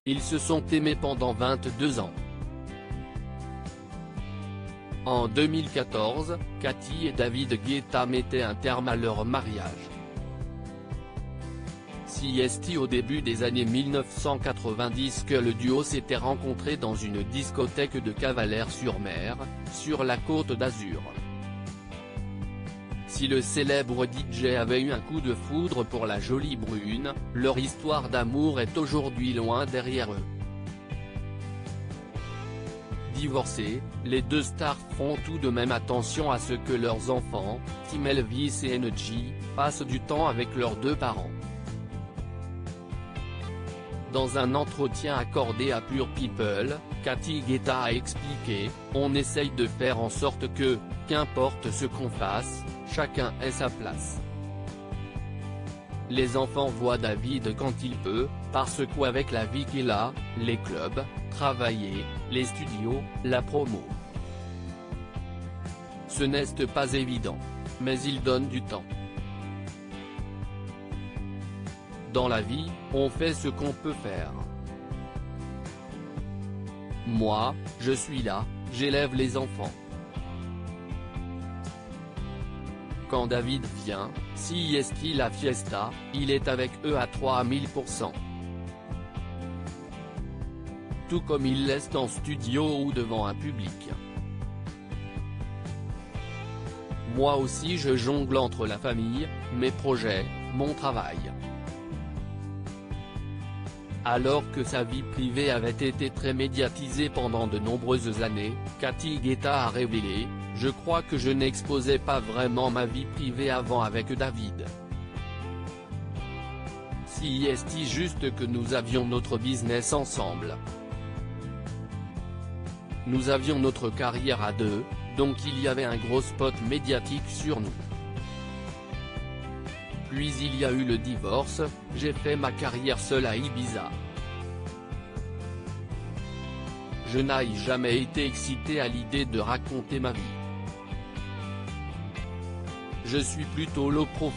Ils se sont aimés pendant 22 ans. En 2014, Cathy et David Guetta mettaient un terme à leur mariage. C'est au début des années 1990 que le duo s'était rencontré dans une discothèque de Cavalère-sur-Mer, sur la Côte d'Azur. Si le célèbre DJ avait eu un coup de foudre pour la jolie brune, leur histoire d'amour est aujourd'hui loin derrière eux. Divorcés, les deux stars font tout de même attention à ce que leurs enfants, Tim Elvis et NG, passent du temps avec leurs deux parents. Dans un entretien accordé à Pure People, Cathy Guetta a expliqué « On essaye de faire en sorte que, qu'importe ce qu'on fasse, chacun ait sa place. Les enfants voient David quand il peut, parce qu'avec la vie qu'il a, les clubs, travailler, les studios, la promo. Ce n'est pas évident. Mais il donne du temps. Dans la vie, on fait ce qu'on peut faire. Moi, je suis là, j'élève les enfants. Quand David vient, si la fiesta, il est avec eux à 3000%. Tout comme il laisse en studio ou devant un public. Moi aussi je jongle entre la famille, mes projets, mon travail. Alors que sa vie privée avait été très médiatisée pendant de nombreuses années, Cathy Guetta a révélé « Je crois que je n'exposais pas vraiment ma vie privée avant avec David. Si juste que nous avions notre business ensemble. Nous avions notre carrière à deux, donc il y avait un gros spot médiatique sur nous. Puis il y a eu le divorce, j'ai fait ma carrière seule à Ibiza. Je n'ai jamais été excité à l'idée de raconter ma vie. Je suis plutôt low profil.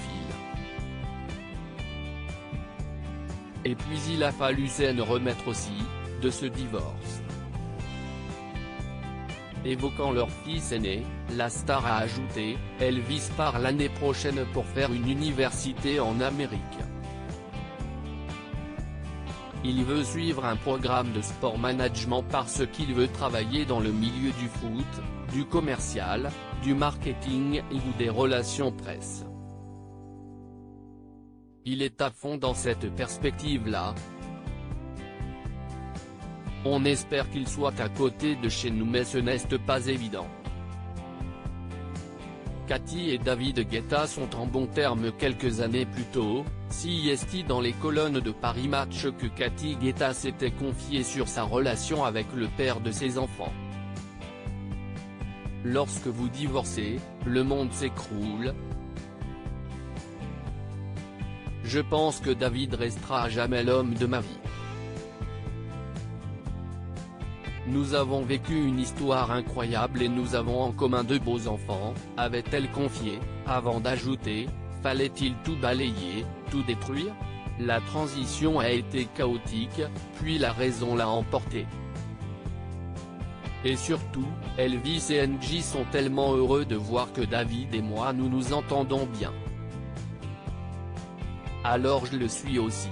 Et puis il a fallu s'en remettre aussi, de ce divorce. » Évoquant leur fils aîné, la star a ajouté « Elvis part l'année prochaine pour faire une université en Amérique. Il veut suivre un programme de sport management parce qu'il veut travailler dans le milieu du foot, du commercial, du marketing ou des relations presse. Il est à fond dans cette perspective-là. On espère qu'il soit à côté de chez nous mais ce n'est pas évident. » Cathy et David Guetta sont en bons termes quelques années plus tôt, c'est dans les colonnes de Paris Match que Cathy Guetta s'était confiée sur sa relation avec le père de ses enfants. « Lorsque vous divorcez, le monde s'écroule. Je pense que David restera à jamais l'homme de ma vie. Nous avons vécu une histoire incroyable et nous avons en commun deux beaux enfants, avait-elle confié, avant d'ajouter, fallait-il tout balayer, tout détruire? La transition a été chaotique, puis la raison l'a emporté. Et surtout, Elvis et NG sont tellement heureux de voir que David et moi nous nous entendons bien. Alors je le suis aussi.